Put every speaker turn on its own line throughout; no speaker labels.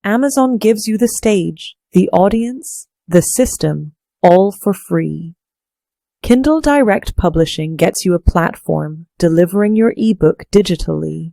Amazon gives you the stage, the audience, the system, all for free. Kindle Direct Publishing gets you a platform, delivering your ebook digitally.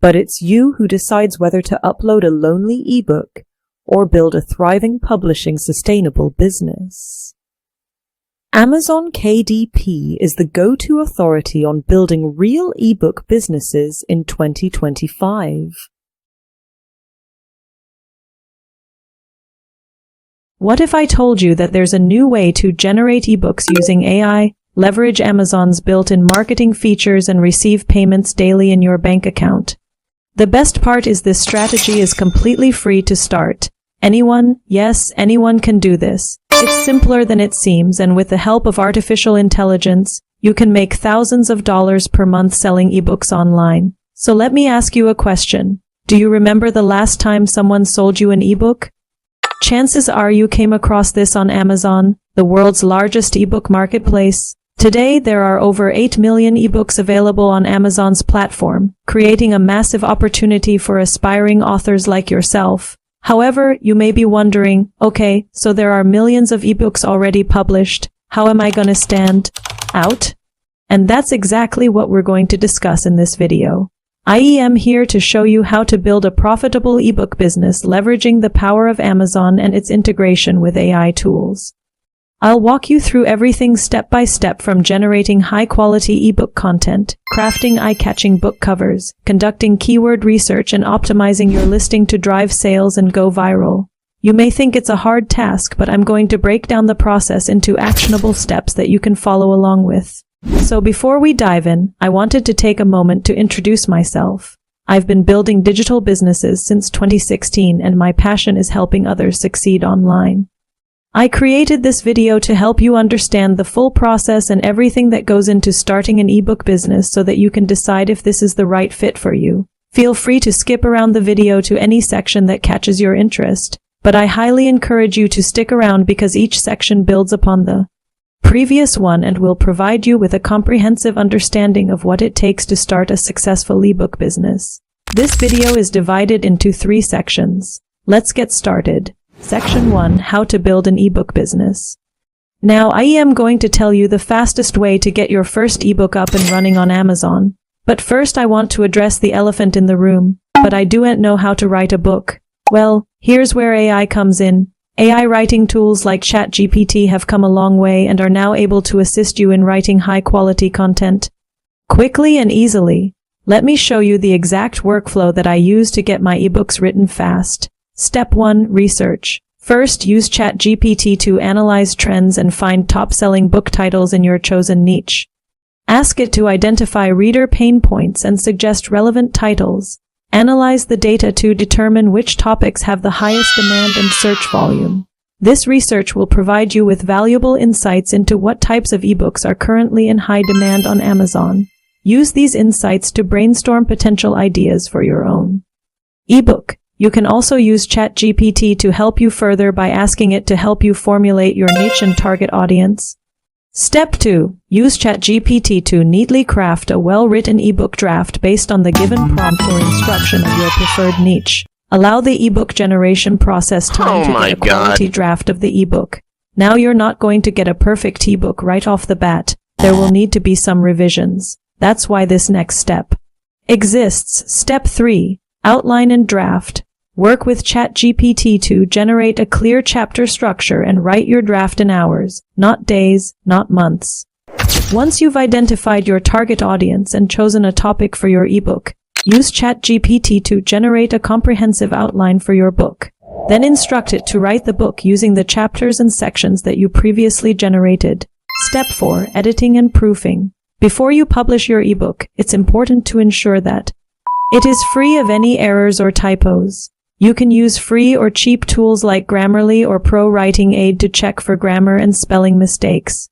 But it's you who decides whether to upload a lonely ebook or build a thriving publishing sustainable business. Amazon KDP is the go-to authority on building real ebook businesses in 2025. What if I told you that there's a new way to generate ebooks using AI, leverage Amazon's built-in marketing features, and receive payments daily in your bank account? The best part is this strategy is completely free to start. Anyone, yes, anyone can do this. It's simpler than it seems, and with the help of artificial intelligence, you can make thousands of dollars per month selling ebooks online. So let me ask you a question. Do you remember the last time someone sold you an ebook? Chances are you came across this on Amazon, the world's largest ebook marketplace. Today, there are over 8 million ebooks available on Amazon's platform, creating a massive opportunity for aspiring authors like yourself. However, you may be wondering, okay, so there are millions of ebooks already published. How am I going to stand out? And that's exactly what we're going to discuss in this video. I am here to show you how to build a profitable ebook business leveraging the power of Amazon and its integration with AI tools. I'll walk you through everything step by step, from generating high-quality ebook content, crafting eye-catching book covers, conducting keyword research, and optimizing your listing to drive sales and go viral. You may think it's a hard task, but I'm going to break down the process into actionable steps that you can follow along with. So before we dive in, I wanted to take a moment to introduce myself. I've been building digital businesses since 2016, and my passion is helping others succeed online. I created this video to help you understand the full process and everything that goes into starting an ebook business so that you can decide if this is the right fit for you. Feel free to skip around the video to any section that catches your interest, but I highly encourage you to stick around because each section builds upon the previous one and will provide you with a comprehensive understanding of what it takes to start a successful ebook business. This video is divided into 3 sections. Let's get started. Section 1: How to build an ebook business. Now, I am going to tell you the fastest way to get your first ebook up and running on Amazon. But first I want to address the elephant in the room. But I don't know how to write a book. Well, here's where AI comes in. AI writing tools like ChatGPT have come a long way and are now able to assist you in writing high-quality content quickly and easily. Let me show you the exact workflow that I use to get my ebooks written fast. Step 1: Research. First, use ChatGPT to analyze trends and find top-selling book titles in your chosen niche. Ask it to identify reader pain points and suggest relevant titles. Analyze the data to determine which topics have the highest demand and search volume. This research will provide you with valuable insights into what types of ebooks are currently in high demand on Amazon. Use these insights to brainstorm potential ideas for your own ebook. You can also use ChatGPT to help you further by asking it to help you formulate your niche and target audience. Step 2: Use ChatGPT to neatly craft a well-written ebook draft based on the given prompt or instruction of your preferred niche. Allow the ebook generation process time to get a quality draft of the ebook. Now, you're not going to get a perfect ebook right off the bat. There will need to be some revisions. That's why this next step exists. Step 3: Outline and draft. Work with ChatGPT to generate a clear chapter structure and write your draft in hours, not days, not months. Once you've identified your target audience and chosen a topic for your ebook, use ChatGPT to generate a comprehensive outline for your book. Then instruct it to write the book using the chapters and sections that you previously generated. Step 4: Editing and proofing. Before you publish your ebook, it's important to ensure that it is free of any errors or typos. You can use free or cheap tools like Grammarly or Pro Writing Aid to check for grammar and spelling mistakes.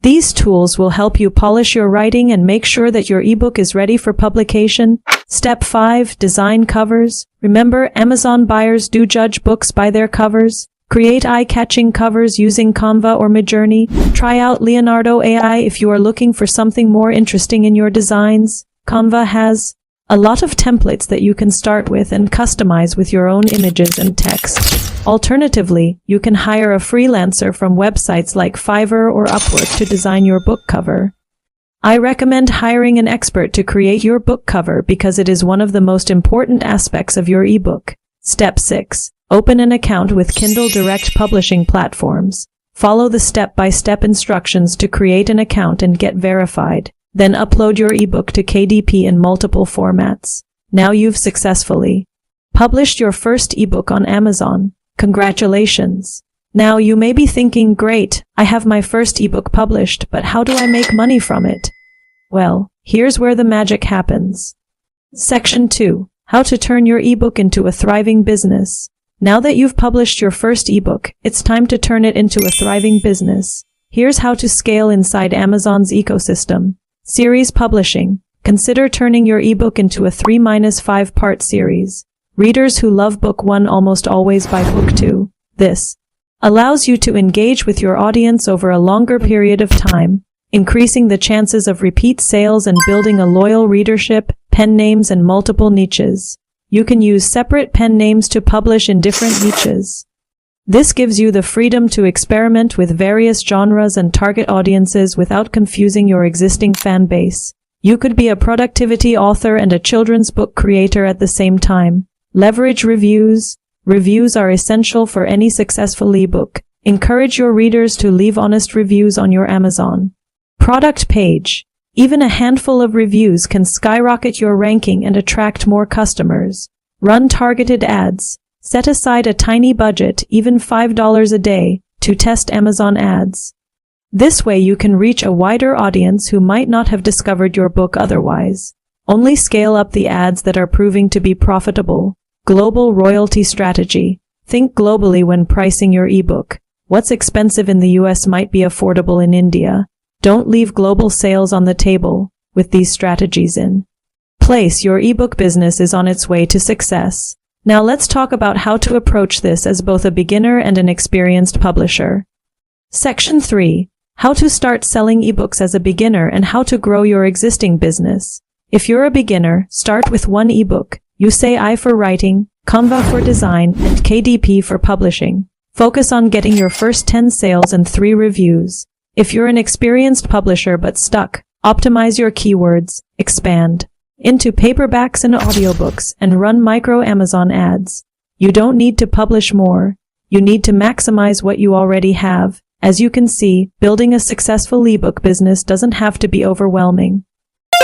These tools will help you polish your writing and make sure that your ebook is ready for publication. Step 5: Design covers. Remember, Amazon buyers do judge books by their covers. Create eye-catching covers using Canva or Midjourney. Try out Leonardo AI if you are looking for something more interesting in your designs. Canva has A lot of templates that you can start with and customize with your own images and text. Alternatively, you can hire a freelancer from websites like Fiverr or Upwork to design your book cover. I recommend hiring an expert to create your book cover because it is one of the most important aspects of your ebook. Step 6. Open an account with Kindle Direct publishing platforms. Follow the step-by-step instructions to create an account and get verified. Then upload your ebook to KDP in multiple formats. Now you've successfully published your first ebook on Amazon. Congratulations! Now you may be thinking, great, I have my first ebook published, but how do I make money from it? Well, here's where the magic happens. Section 2. How to turn your ebook into a thriving business. Now that you've published your first ebook, it's time to turn it into a thriving business. Here's how to scale inside Amazon's ecosystem. Series publishing. Consider turning your ebook into a 3-5 part series. Readers who love book 1 almost always buy book 2. This allows you to engage with your audience over a longer period of time, increasing the chances of repeat sales and building a loyal readership. Pen names and multiple niches. You can use separate pen names to publish in different niches. This gives you the freedom to experiment with various genres and target audiences without confusing your existing fan base. You could be a productivity author and a children's book creator at the same time. Leverage reviews. Reviews are essential for any successful ebook. Encourage your readers to leave honest reviews on your Amazon product page. Even a handful of reviews can skyrocket your ranking and attract more customers. Run targeted ads. Set aside a tiny budget, even $5 a day, to test Amazon ads. This way you can reach a wider audience who might not have discovered your book otherwise. Only scale up the ads that are proving to be profitable. Global royalty strategy. Think globally when pricing your ebook. What's expensive in the US might be affordable in India. Don't leave global sales on the table. With these strategies in place, your ebook business is on its way to success. Now let's talk about how to approach this as both a beginner and an experienced publisher. Section 3. How to start selling ebooks as a beginner and how to grow your existing business. If you're a beginner, start with one ebook. Use AI for writing, Canva for design, and KDP for publishing. Focus on getting your first 10 sales and 3 reviews. If you're an experienced publisher but stuck, optimize your keywords, expand into paperbacks and audiobooks, and run micro Amazon ads. You don't need to publish more. You need to maximize what you already have. As you can see, building a successful ebook business doesn't have to be overwhelming.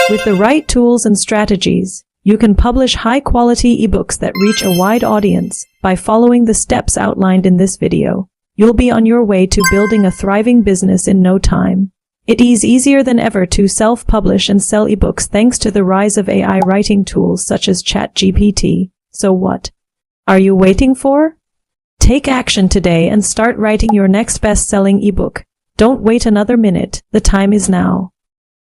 With the right tools and strategies, you can publish high-quality ebooks that reach a wide audience by following the steps outlined in this video. You'll be on your way to building a thriving business in no time. It is easier than ever to self-publish and sell ebooks thanks to the rise of AI writing tools such as ChatGPT. So what are you waiting for? Take action today and start writing your next best-selling ebook. Don't wait another minute. The time is now.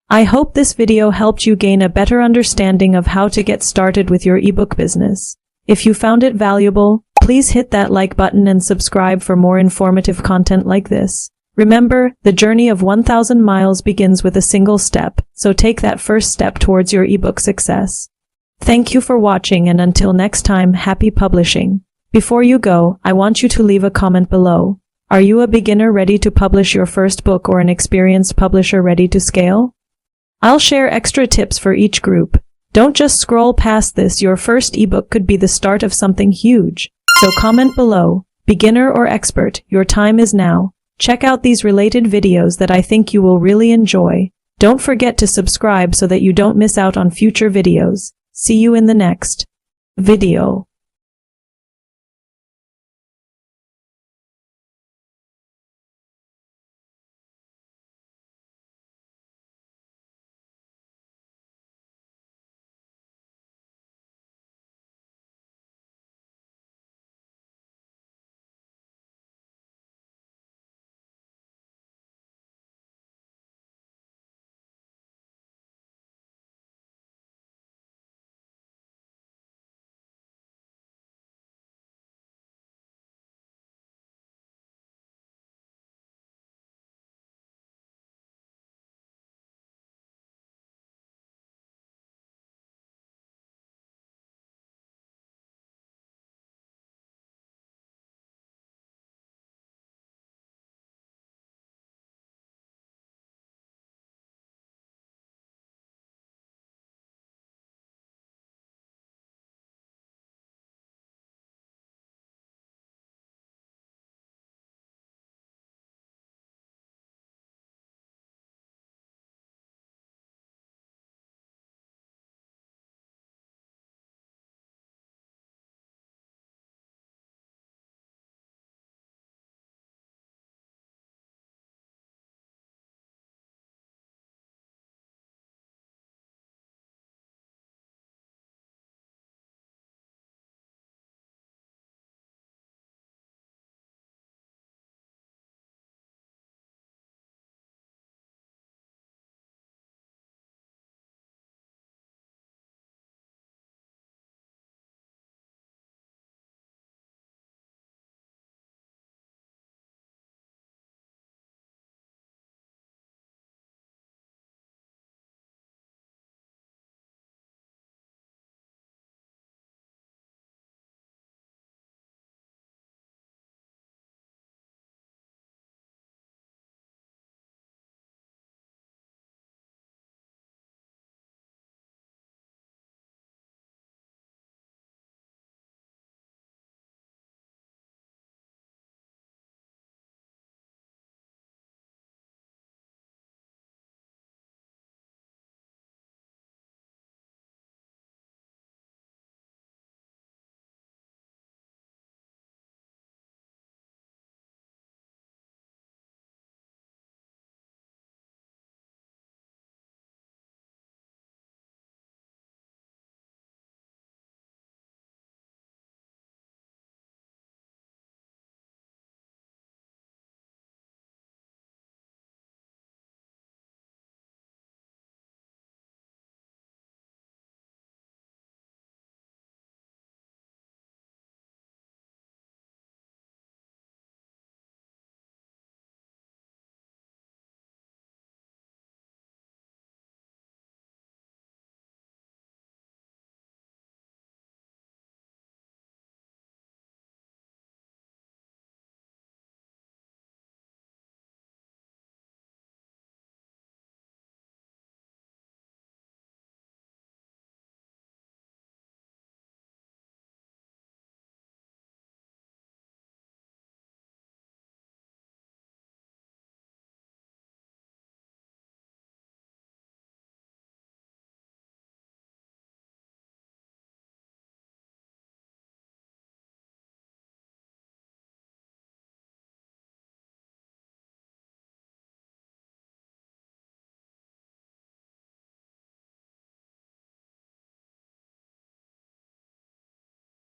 I hope this video helped you gain a better understanding of how to get started with your ebook business. If you found it valuable, please hit that like button and subscribe for more informative content like this. Remember, the journey of 1,000 miles begins with a single step, so take that first step towards your ebook success. Thank you for watching, and until next time, happy publishing. Before you go, I want you to leave a comment below. Are you a beginner ready to publish your first book or an experienced publisher ready to scale? I'll share extra tips for each group. Don't just scroll past this. Your first ebook could be the start of something huge. So comment below, beginner or expert, your time is now. Check out these related videos that I think you will really enjoy. Don't forget to subscribe so that you don't miss out on future videos. See you in the next video.